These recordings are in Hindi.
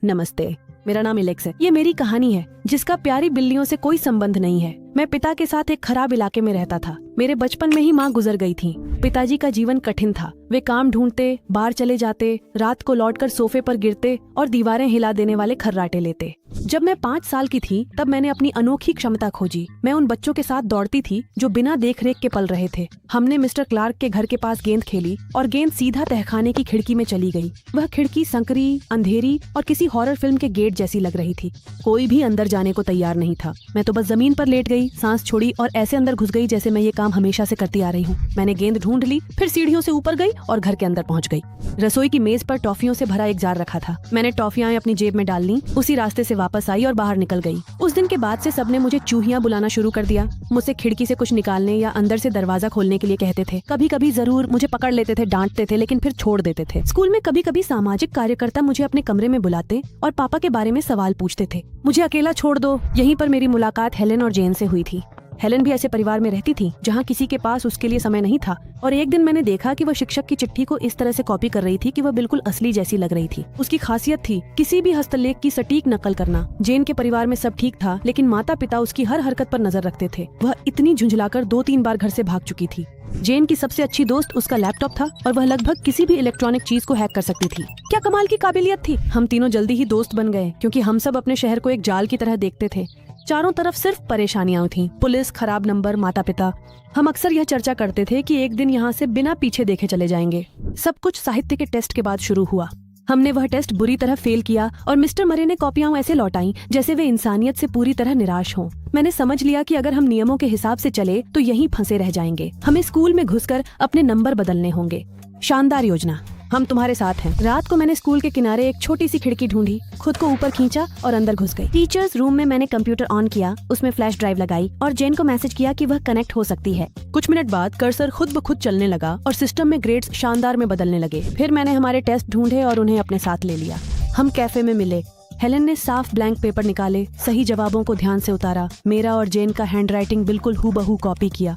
नमस्ते, मेरा नाम एलेक्स है। ये मेरी कहानी है जिसका प्यारी बिल्लियों से कोई संबंध नहीं है। मैं पिता के साथ एक खराब इलाके में रहता था। मेरे बचपन में ही माँ गुजर गई थी। पिताजी का जीवन कठिन था। वे काम ढूंढते, बाहर चले जाते, रात को लौटकर सोफे पर गिरते और दीवारें हिला देने वाले खर्राटे लेते। जब मैं 5 साल की थी तब मैंने अपनी अनोखी क्षमता खोजी। मैं उन बच्चों के साथ दौड़ती थी जो बिना देखरेख के पल रहे थे। हमने मिस्टर क्लार्क के घर के पास गेंद खेली और गेंद सीधा तहखाने की खिड़की में चली गई। वह खिड़की संकरी, अंधेरी और किसी हॉरर फिल्म के गेट जैसी लग रही थी। कोई भी अंदर जाने को तैयार नहीं था। मैं तो बस जमीन पर लेट गई, सांस छोड़ी और ऐसे अंदर घुस गई जैसे मैं ये काम हमेशा से करती आ रही हूँ। मैंने गेंद ढूंढ ली, फिर सीढ़ियों से ऊपर गई और घर के अंदर पहुँच गई। रसोई की मेज पर टॉफियों से भरा एक जार रखा था। मैंने टॉफियां अपनी जेब में डाल ली, उसी रास्ते से वापस आई और बाहर निकल गई। उस दिन के बाद से सबने मुझे चूहियां बुलाना शुरू कर दिया। मुझसे खिड़की से कुछ निकालने या अंदर से दरवाजा खोलने के लिए कहते थे। कभी कभी जरूर मुझे पकड़ लेते थे, डांटते थे, लेकिन फिर छोड़ देते थे। स्कूल में कभी कभी सामाजिक कार्यकर्ता मुझे अपने कमरे में बुलाते और पापा के बारे में सवाल पूछते थे। मुझे अकेला छोड़ दो। यहीं पर मेरी मुलाकात हेलेन और जेन से हुई थी। हेलेन भी ऐसे परिवार में रहती थी जहाँ किसी के पास उसके लिए समय नहीं था। और एक दिन मैंने देखा कि वह शिक्षक की चिट्ठी को इस तरह से कॉपी कर रही थी कि वह बिल्कुल असली जैसी लग रही थी। उसकी खासियत थी किसी भी हस्तलेख की सटीक नकल करना। जेन के परिवार में सब ठीक था, लेकिन माता पिता उसकी हर हरकत पर नजर रखते थे। वह इतनी झुंझलाकर 2-3 बार घर से भाग चुकी थी। जेन की सबसे अच्छी दोस्त उसका लैपटॉप था और वह लगभग किसी भी इलेक्ट्रॉनिक चीज को हैक कर सकती थी। क्या कमाल की काबिलियत थी। हम तीनों जल्दी ही दोस्त बन गए क्योंकि हम सब अपने शहर को एक जाल की तरह देखते थे। चारों तरफ सिर्फ परेशानियां थीं। पुलिस, खराब नंबर, माता पिता। हम अक्सर यह चर्चा करते थे कि एक दिन यहाँ से बिना पीछे देखे चले जाएंगे। सब कुछ साहित्य के टेस्ट के बाद शुरू हुआ। हमने वह टेस्ट बुरी तरह फेल किया और मिस्टर मरे ने कॉपियां ऐसे लौटाई जैसे वे इंसानियत से पूरी तरह निराश हों। मैंने समझ लिया कि अगर हम नियमों के हिसाब से चले तो यहीं फंसे रह जाएंगे। हमें स्कूल में घुसकर अपने नंबर बदलने होंगे। शानदार योजना, हम तुम्हारे साथ हैं। रात को मैंने स्कूल के किनारे एक छोटी सी खिड़की ढूंढी, खुद को ऊपर खींचा और अंदर घुस गई। टीचर्स रूम में मैंने कंप्यूटर ऑन किया, उसमें फ्लैश ड्राइव लगाई और जेन को मैसेज किया कि वह कनेक्ट हो सकती है। कुछ मिनट बाद कर्सर खुद ब खुद चलने लगा और सिस्टम में ग्रेड्स शानदार में बदलने लगे। फिर मैंने हमारे टेस्ट ढूंढे और उन्हें अपने साथ ले लिया। हम कैफे में मिले। हेलेन ने साफ ब्लैंक पेपर निकाले, सही जवाबों को ध्यान से उतारा, मेरा और जेन का हैंडराइटिंग बिल्कुल हूबहू कॉपी किया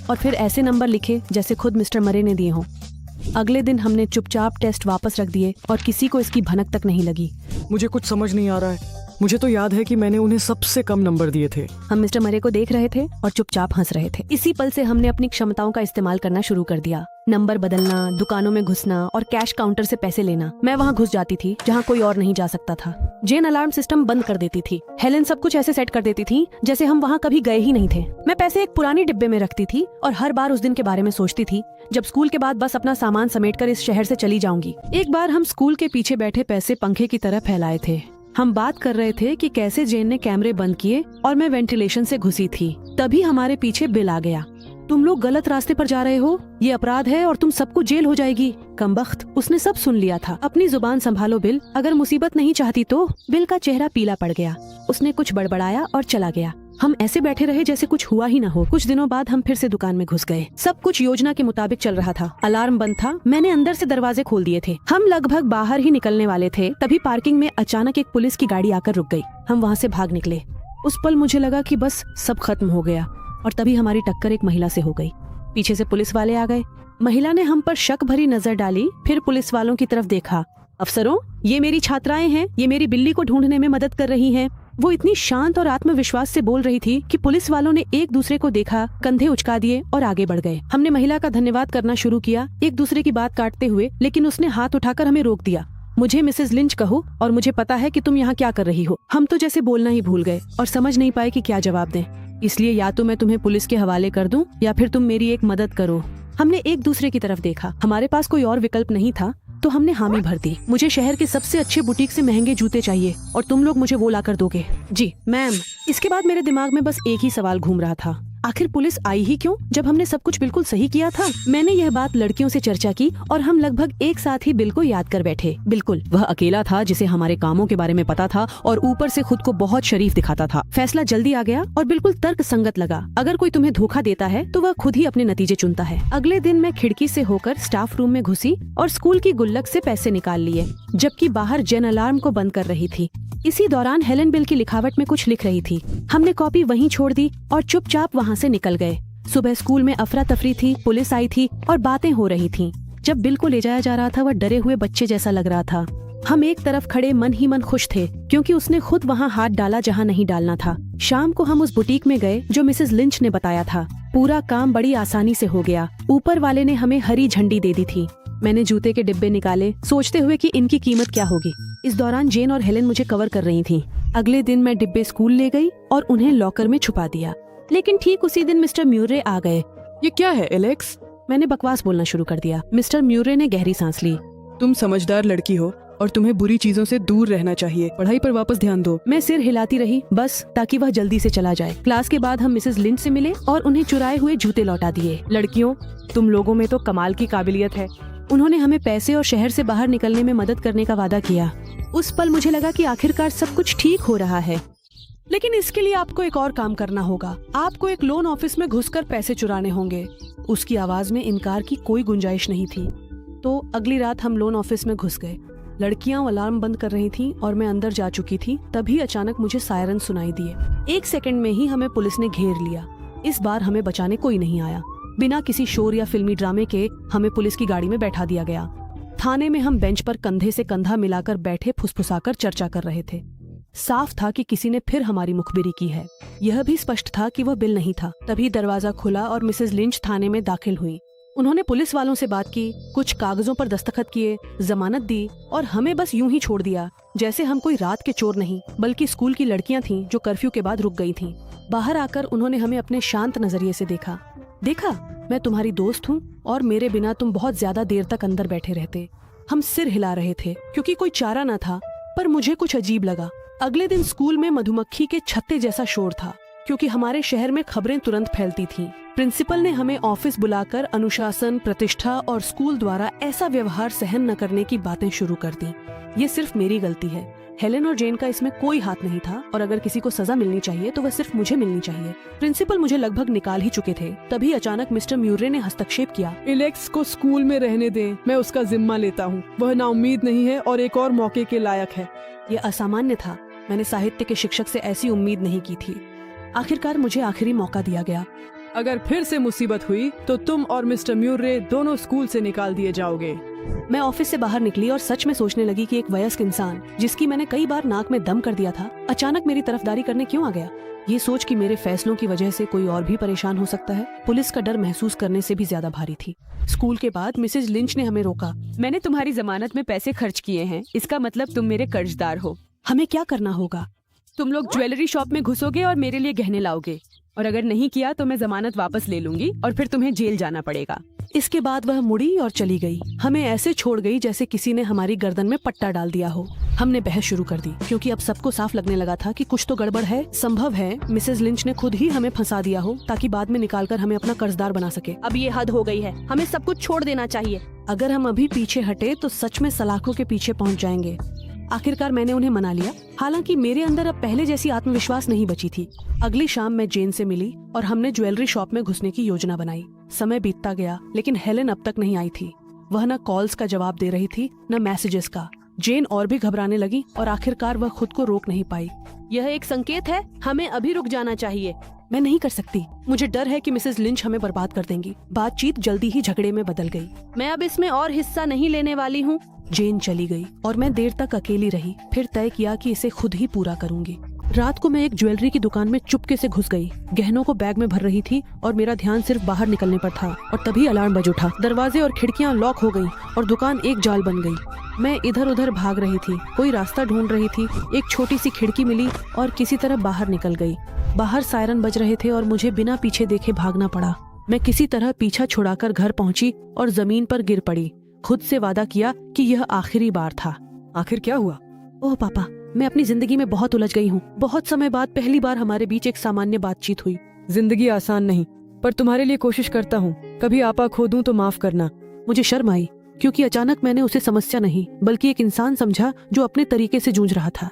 और फिर ऐसे नंबर लिखे जैसे खुद मिस्टर मरे ने दिए हों। अगले दिन हमने चुपचाप टेस्ट वापस रख दिए और किसी को इसकी भनक तक नहीं लगी। मुझे कुछ समझ नहीं आ रहा है। मुझे तो याद है कि मैंने उन्हें सबसे कम नंबर दिए थे। हम मिस्टर मरे को देख रहे थे और चुपचाप हंस रहे थे। इसी पल से हमने अपनी क्षमताओं का इस्तेमाल करना शुरू कर दिया। नंबर बदलना, दुकानों में घुसना और कैश काउंटर से पैसे लेना। मैं वहाँ घुस जाती थी जहाँ कोई और नहीं जा सकता था। जेन अलार्म सिस्टम बंद कर देती थी। हेलेन सब कुछ ऐसे सेट कर देती थी जैसे हम वहाँ कभी गए ही नहीं थे। मैं पैसे एक पुरानी डिब्बे में रखती थी और हर बार उस दिन के बारे में सोचती थी जब स्कूल के बाद बस अपना सामान समेटकर इस शहर से चली जाऊंगी। एक बार हम स्कूल के पीछे बैठे पैसे पंखे की तरह फैलाए थे। हम बात कर रहे थे कि कैसे जेन ने कैमरे बंद किए और मैं वेंटिलेशन से घुसी थी। तभी हमारे पीछे बिल आ गया। तुम लोग गलत रास्ते पर जा रहे हो, ये अपराध है और तुम सबको जेल हो जाएगी। कमबख्त, उसने सब सुन लिया था। अपनी जुबान संभालो बिल, अगर मुसीबत नहीं चाहती तो। बिल का चेहरा पीला पड़ गया। उसने कुछ बड़बड़ाया और चला गया। हम ऐसे बैठे रहे जैसे कुछ हुआ ही ना हो। कुछ दिनों बाद हम फिर से दुकान में घुस गए। सब कुछ योजना के मुताबिक चल रहा था। अलार्म बंद था, मैंने अंदर से दरवाजे खोल दिए थे। हम लगभग बाहर ही निकलने वाले थे, तभी पार्किंग में अचानक एक पुलिस की गाड़ी आकर रुक गई। हम वहाँ से भाग निकले। उस पल मुझे लगा कि बस सब खत्म हो गया और तभी हमारी टक्कर एक महिला से हो गई। पीछे से पुलिस वाले आ गए। महिला ने हम पर शक भरी नजर डाली, फिर पुलिस वालों की तरफ देखा। अफसरों, ये मेरी छात्राएं हैं, ये मेरी बिल्ली को ढूंढने में मदद कर रही हैं। वो इतनी शांत और आत्मविश्वास से बोल रही थी कि पुलिस वालों ने एक दूसरे को देखा, कंधे उचका दिए और आगे बढ़ गए। हमने महिला का धन्यवाद करना शुरू किया, एक दूसरे की बात काटते हुए, लेकिन उसने हाथ उठाकर हमें रोक दिया। मुझे मिसेस लिंच कहो और मुझे पता है कि तुम यहाँ क्या कर रही हो। हम तो जैसे बोलना ही भूल गए और समझ नहीं पाए कि क्या जवाब दें। इसलिए या तो मैं तुम्हें पुलिस के हवाले कर दूं या फिर तुम मेरी एक मदद करो। हमने एक दूसरे की तरफ देखा। हमारे पास कोई और विकल्प नहीं था तो हमने हामी भर दी। मुझे शहर के सबसे अच्छे बुटीक से महंगे जूते चाहिए और तुम लोग मुझे वो लाकर दोगे। जी मैम। इसके बाद मेरे दिमाग में बस एक ही सवाल घूम रहा था, आखिर पुलिस आई ही क्यों जब हमने सब कुछ बिल्कुल सही किया था। मैंने यह बात लड़कियों से चर्चा की और हम लगभग एक साथ ही बिल को याद कर बैठे। बिल्कुल वह अकेला था जिसे हमारे कामों के बारे में पता था और ऊपर से खुद को बहुत शरीफ दिखाता था। फैसला जल्दी आ गया और बिल्कुल तर्क संगत लगा। अगर कोई तुम्हें धोखा देता है तो वह खुद ही अपने नतीजे चुनता है। अगले दिन मैं खिड़की से होकर स्टाफ रूम में घुसी और स्कूल की गुल्लक से पैसे निकाल लिए, जबकि बाहर जेन अलार्म को बंद कर रही थी। इसी दौरान हेलेन बिल की लिखावट में कुछ लिख रही थी। हमने कॉपी वहीं छोड़ दी और चुपचाप वहाँ से निकल गए। सुबह स्कूल में अफरा तफरी थी, पुलिस आई थी और बातें हो रही थीं। जब बिल को ले जाया जा रहा था वह डरे हुए बच्चे जैसा लग रहा था। हम एक तरफ खड़े मन ही मन खुश थे क्योंकि उसने खुद वहाँ हाथ डाला जहाँ नहीं डालना था। शाम को हम उस बुटीक में गए जो मिसेस लिंच ने बताया था। पूरा काम बड़ी आसानी से हो गया। ऊपर वाले ने हमें हरी झंडी दे दी थी। मैंने जूते के डिब्बे निकाले, सोचते हुए कि इनकी कीमत क्या होगी। इस दौरान जेन और हेलेन मुझे कवर कर रही थीं। अगले दिन मैं डिब्बे स्कूल ले गई और उन्हें लॉकर में छुपा दिया। लेकिन ठीक उसी दिन मिस्टर म्यूरे आ गए। ये क्या है एलेक्स? मैंने बकवास बोलना शुरू कर दिया। मिस्टर म्यूरे ने गहरी सांस ली। तुम समझदार लड़की हो और तुम्हें बुरी चीजों से दूर रहना चाहिए। पढ़ाई पर वापस ध्यान दो। मैं सिर हिलाती रही, बस ताकि वह जल्दी से चला जाए। क्लास के बाद हम मिसेस लिंच से मिले और उन्हें चुराए हुए जूते लौटा दिए। लड़कियों, तुम लोगों में तो कमाल की काबिलियत है। उन्होंने हमें पैसे और शहर से बाहर निकलने में मदद करने का वादा किया। उस पल मुझे लगा कि आखिरकार सब कुछ ठीक हो रहा है। लेकिन इसके लिए आपको एक और काम करना होगा। आपको एक लोन ऑफिस में घुसकर पैसे चुराने होंगे। उसकी आवाज में इनकार की कोई गुंजाइश नहीं थी। तो अगली रात हम लोन ऑफिस में घुस गए। लड़कियां अलार्म बंद कर रही थीं और मैं अंदर जा चुकी थी। तभी अचानक मुझे सायरन सुनाई दिए। 1 सेकंड में ही हमें पुलिस ने घेर लिया। इस बार हमें बचाने कोई नहीं आया। बिना किसी शोर या फिल्मी ड्रामे के हमें पुलिस की गाड़ी में बैठा दिया गया। थाने में हम बेंच पर कंधे से कंधा मिलाकर बैठे फुसफुसाकर चर्चा कर रहे थे। साफ था कि किसी ने फिर हमारी मुखबिरी की है। यह भी स्पष्ट था कि वह बिल नहीं था। तभी दरवाजा खुला और मिसेस लिंच थाने में दाखिल हुई। उन्होंने पुलिस वालों से बात की, कुछ कागजों पर दस्तखत किए, जमानत दी और हमें बस यूं ही छोड़ दिया, जैसे हम कोई रात के चोर नहीं बल्कि स्कूल की लड़कियां थीं जो कर्फ्यू के बाद रुक गई थीं। बाहर आकर उन्होंने हमें अपने शांत नजरिए से देखा। मैं तुम्हारी दोस्त हूँ और मेरे बिना तुम बहुत ज्यादा देर तक अंदर बैठे रहते। हम सिर हिला रहे थे क्योंकि कोई चारा न था, पर मुझे कुछ अजीब लगा। अगले दिन स्कूल में मधुमक्खी के छत्ते जैसा शोर था क्योंकि हमारे शहर में खबरें तुरंत फैलती थीं। प्रिंसिपल ने हमें ऑफिस बुलाकर अनुशासन, प्रतिष्ठा और स्कूल द्वारा ऐसा व्यवहार सहन न करने की बातें शुरू कर दी। ये सिर्फ मेरी गलती है। हेलेन और जेन का इसमें कोई हाथ नहीं था और अगर किसी को सजा मिलनी चाहिए तो वह सिर्फ मुझे मिलनी चाहिए। प्रिंसिपल मुझे लगभग निकाल ही चुके थे। तभी अचानक मिस्टर म्यूरे ने हस्तक्षेप किया। एलेक्स को स्कूल में रहने दें, मैं उसका जिम्मा लेता हूँ। वह नाउम्मीद नहीं है और एक और मौके के लायक है। यह असामान्य था। मैंने साहित्य के शिक्षक से ऐसी उम्मीद नहीं की थी। आखिरकार मुझे आखिरी मौका दिया गया। अगर फिर से मुसीबत हुई तो तुम और मिस्टर म्यूरे दोनों स्कूल से निकाल दिए जाओगे। मैं ऑफिस से बाहर निकली और सच में सोचने लगी कि एक वयस्क इंसान जिसकी मैंने कई बार नाक में दम कर दिया था, अचानक मेरी तरफदारी करने क्यों आ गया। ये सोच कि मेरे फैसलों की वजह से कोई और भी परेशान हो सकता है, पुलिस का डर महसूस करने से भी ज्यादा भारी थी। स्कूल के बाद मिसेज लिंच ने हमें रोका। मैंने तुम्हारी जमानत में पैसे खर्च किए हैं, इसका मतलब तुम मेरे कर्जदार हो। हमें क्या करना होगा? तुम लोग ज्वेलरी शॉप में घुसोगे और मेरे लिए गहने लाओगे, और अगर नहीं किया तो मैं जमानत वापस ले लूंगी और फिर तुम्हें जेल जाना पड़ेगा। इसके बाद वह मुड़ी और चली गई। हमें ऐसे छोड़ गई जैसे किसी ने हमारी गर्दन में पट्टा डाल दिया हो। हमने बहस शुरू कर दी क्योंकि अब सबको साफ लगने लगा था कि कुछ तो गड़बड़ है। संभव है मिसेज लिंच ने खुद ही हमें फंसा दिया हो ताकि बाद में निकालकर हमें अपना कर्जदार बना सके। अब ये हद हो गई है, हमें सब कुछ छोड़ देना चाहिए। अगर हम अभी पीछे हटे तो सच में सलाखों के पीछे पहुंच जाएंगे। आखिरकार मैंने उन्हें मना लिया, हालांकि मेरे अंदर अब पहले जैसी आत्मविश्वास नहीं बची थी। अगली शाम मैं जेन से मिली और हमने ज्वेलरी शॉप में घुसने की योजना बनाई। समय बीतता गया लेकिन हेलेन अब तक नहीं आई थी। वह न कॉल्स का जवाब दे रही थी न मैसेजेस का। जेन और भी घबराने लगी और आखिरकार वह खुद को रोक नहीं पाई। यह एक संकेत है, हमें अभी रुक जाना चाहिए। मैं नहीं कर सकती। मुझे डर है कि मिसेस लिंच हमें बर्बाद कर देंगी। बातचीत जल्दी ही झगड़े में बदल गई। मैं अब इसमें और हिस्सा नहीं लेने वाली हूँ। जेन चली गई और मैं देर तक अकेली रही। फिर तय किया कि इसे खुद ही पूरा करूंगी। रात को मैं एक ज्वेलरी की दुकान में चुपके से घुस गई। गहनों को बैग में भर रही थी और मेरा ध्यान सिर्फ बाहर निकलने पर था। और तभी अलार्म बज उठा। दरवाजे और खिड़कियां लॉक हो गई और दुकान एक जाल बन गई। मैं इधर उधर भाग रही थी, कोई रास्ता ढूंढ रही थी। एक छोटी सी खिड़की मिली और किसी तरह बाहर निकल गई। बाहर सायरन बज रहे थे और मुझे बिना पीछे देखे भागना पड़ा। मैं किसी तरह पीछा छुड़ाकर घर पहुंची और जमीन पर गिर पड़ी। खुद से वादा किया कि यह आखिरी बार था। आखिर क्या हुआ? ओह पापा, मैं अपनी जिंदगी में बहुत उलझ गई हूँ। बहुत समय बाद पहली बार हमारे बीच एक सामान्य बातचीत हुई। जिंदगी आसान नहीं, पर तुम्हारे लिए कोशिश करता हूँ। कभी आपा खो दूं तो माफ करना। मुझे शर्म आई क्योंकि अचानक मैंने उसे समस्या नहीं बल्कि एक इंसान समझा जो अपने तरीके से जूझ रहा था।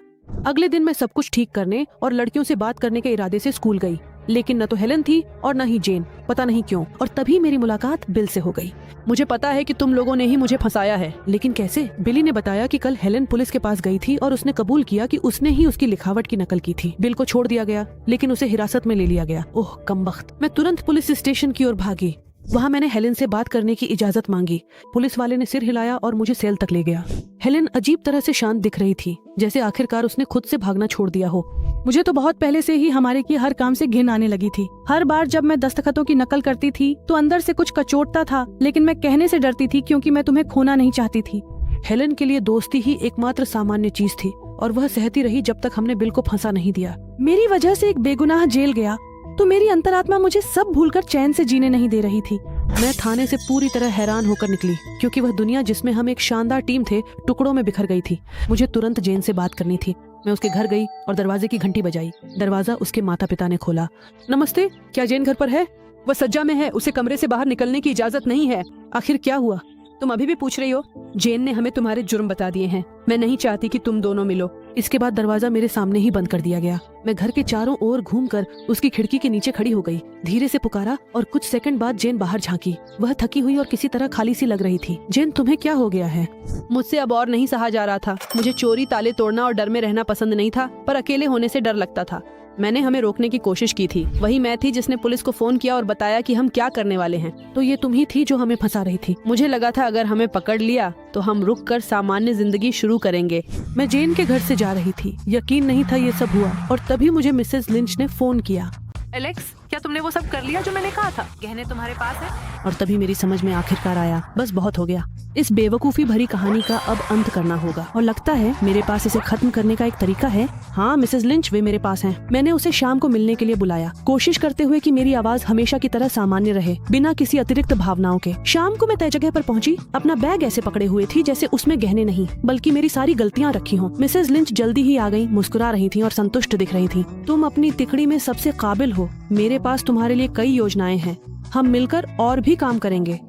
अगले दिन मैं सब कुछ ठीक करने और लड़कियों से बात करने के इरादे से स्कूल गई, लेकिन न तो हेलेन थी और न ही जेन, पता नहीं क्यों। और तभी मेरी मुलाकात बिल से हो गई। मुझे पता है कि तुम लोगों ने ही मुझे फंसाया है। लेकिन कैसे? बिली ने बताया कि कल हेलेन पुलिस के पास गई थी और उसने कबूल किया कि उसने ही उसकी लिखावट की नकल की थी। बिल को छोड़ दिया गया लेकिन उसे हिरासत में ले लिया गया। ओह कमबख्त। मैं तुरंत पुलिस स्टेशन की ओर भागी। वहाँ मैंने हेलेन से बात करने की इजाजत मांगी। पुलिस वाले ने सिर हिलाया और मुझे सेल तक ले गया। हेलेन अजीब तरह से शांत दिख रही थी, जैसे आखिरकार उसने खुद से भागना छोड़ दिया हो। मुझे तो बहुत पहले से ही हमारे की हर काम से घिन आने लगी थी। हर बार जब मैं दस्तखतों की नकल करती थी तो अंदर से कुछ कचोटता था, लेकिन मैं कहने से डरती थी क्योंकि मैं तुम्हें खोना नहीं चाहती थी। हेलेन के लिए दोस्ती ही एकमात्र सामान्य चीज थी और वह सहती रही जब तक हमने बिल को फंसा नहीं दिया। मेरी वजह से एक बेगुनाह जेल गया तो मेरी अंतरात्मा मुझे सब भूलकर चैन से जीने नहीं दे रही थी। मैं थाने से पूरी तरह हैरान होकर निकली क्योंकि वह दुनिया जिसमें हम एक शानदार टीम थे टुकड़ों में बिखर गई थी। मुझे तुरंत जेन से बात करनी थी। मैं उसके घर गई और दरवाजे की घंटी बजाई। दरवाजा उसके माता पिता ने खोला। नमस्ते, क्या जेन घर पर है? वह सज्जा में है, उसे कमरे से बाहर निकलने की इजाजत नहीं है। आखिर क्या हुआ? तुम अभी भी पूछ रही हो? जेन ने हमें तुम्हारे जुर्म बता दिए हैं। मैं नहीं चाहती कि तुम दोनों मिलो। इसके बाद दरवाजा मेरे सामने ही बंद कर दिया गया। मैं घर के चारों ओर घूमकर उसकी खिड़की के नीचे खड़ी हो गई, धीरे से पुकारा और कुछ सेकंड बाद जेन बाहर झांकी। वह थकी हुई और किसी तरह खाली सी लग रही थी। जेन, तुम्हें क्या हो गया है? मुझसे अब और नहीं सहा जा रहा था। मुझे चोरी, ताले तोड़ना और डर में रहना पसंद नहीं था, पर अकेले होने से डर लगता था। मैंने हमें रोकने की कोशिश की थी। वही मैं थी जिसने पुलिस को फोन किया और बताया कि हम क्या करने वाले हैं। तो ये तुम ही थी जो हमें फंसा रही थी। मुझे लगा था अगर हमें पकड़ लिया तो हम रुक कर सामान्य जिंदगी शुरू करेंगे। मैं जेन के घर से जा रही थी। यकीन नहीं था ये सब हुआ और तभी मुझे मिसेस लिंच ने फोन किया। एलेक्स, क्या तुमने वो सब कर लिया जो मैंने कहा था? गहने तुम्हारे पास है? और तभी मेरी समझ में आखिरकार आया, बस बहुत हो गया। इस बेवकूफी भरी कहानी का अब अंत करना होगा और लगता है मेरे पास इसे खत्म करने का एक तरीका है। हाँ मिसेस लिंच, वे मेरे पास हैं। मैंने उसे शाम को मिलने के लिए बुलाया, कोशिश करते हुए कि मेरी आवाज हमेशा की तरह सामान्य रहे, बिना किसी अतिरिक्त भावनाओं के। शाम को मैं तय जगह पर पहुंची। अपना बैग ऐसे पकड़े हुए थी जैसे उसमें गहने नहीं बल्कि मेरी सारी गलतियाँ रखी हों। मिसेस लिंच जल्दी ही आ गई, मुस्कुरा रही थी और संतुष्ट दिख रही थी। तुम अपनी तिकड़ी में सबसे काबिल हो। मेरे पास तुम्हारे लिए कई योजनाएं हैं। हम मिलकर और भी काम करेंगे।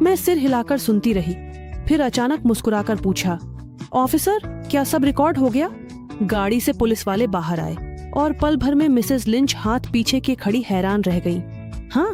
मैं सिर हिलाकर सुनती रही, फिर अचानक मुस्कुराकर पूछा, ऑफिसर, क्या सब रिकॉर्ड हो गया? गाड़ी से पुलिस वाले बाहर आए और पल भर में मिसेस लिंच हाथ पीछे के खड़ी हैरान रह गई। हाँ,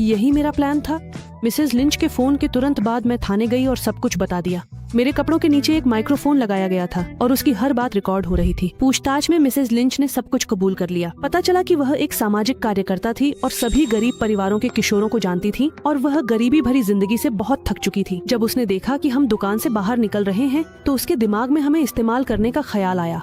यही मेरा प्लान था। मिसेस लिंच के फोन के तुरंत बाद मैं थाने गई और सब कुछ बता दिया। मेरे कपड़ों के नीचे एक माइक्रोफोन लगाया गया था और उसकी हर बात रिकॉर्ड हो रही थी। पूछताछ में मिसेस लिंच ने सब कुछ कबूल कर लिया। पता चला कि वह एक सामाजिक कार्यकर्ता थी और सभी गरीब परिवारों के किशोरों को जानती थी और वह गरीबी भरी जिंदगी से बहुत थक चुकी थी। जब उसने देखा कि हम दुकान से बाहर निकल रहे हैं तो उसके दिमाग में हमें इस्तेमाल करने का ख्याल आया,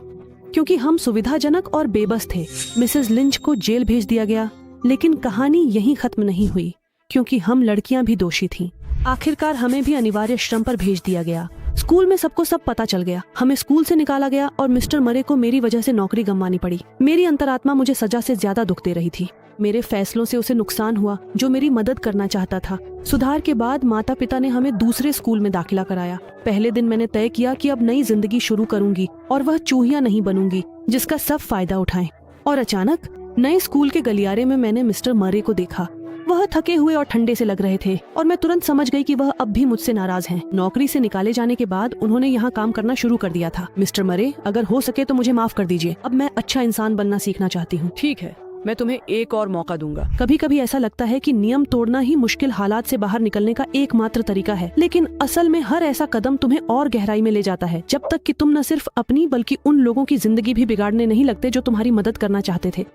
क्योंकि हम सुविधाजनक और बेबस थे। मिसेस लिंच को जेल भेज दिया गया, लेकिन कहानी यहीं खत्म नहीं हुई, क्योंकि हम लड़कियां भी दोषी थीं। आखिरकार हमें भी अनिवार्य श्रम पर भेज दिया गया। स्कूल में सबको सब पता चल गया। हमें स्कूल से निकाला गया और मिस्टर मरे को मेरी वजह से नौकरी गंवानी पड़ी। मेरी अंतरात्मा मुझे सजा से ज्यादा दुख दे रही थी। मेरे फैसलों से उसे नुकसान हुआ जो मेरी मदद करना चाहता था। सुधार के बाद माता पिता ने हमें दूसरे स्कूल में दाखिला कराया। पहले दिन मैंने तय किया कि अब नई जिंदगी शुरू करूंगी और वह चूहिया नहीं बनूंगी जिसका सब फायदा उठाएं। और अचानक नए स्कूल के गलियारे में मैंने मिस्टर मरे को देखा। वह थके हुए और ठंडे से लग रहे थे और मैं तुरंत समझ गई कि वह अब भी मुझसे नाराज हैं। नौकरी से निकाले जाने के बाद उन्होंने यहाँ काम करना शुरू कर दिया था। मिस्टर मरे, अगर हो सके तो मुझे माफ कर दीजिए। अब मैं अच्छा इंसान बनना सीखना चाहती हूँ। ठीक है, मैं तुम्हें एक और मौका दूंगा। कभी कभी ऐसा लगता है कि नियम तोड़ना ही मुश्किल हालात से बाहर निकलने का एकमात्र तरीका है, लेकिन असल में हर ऐसा कदम तुम्हें और गहराई में ले जाता है, जब तक कि तुम न सिर्फ अपनी बल्कि उन लोगों की जिंदगी भी बिगाड़ने नहीं लगते जो तुम्हारी मदद करना चाहते थे।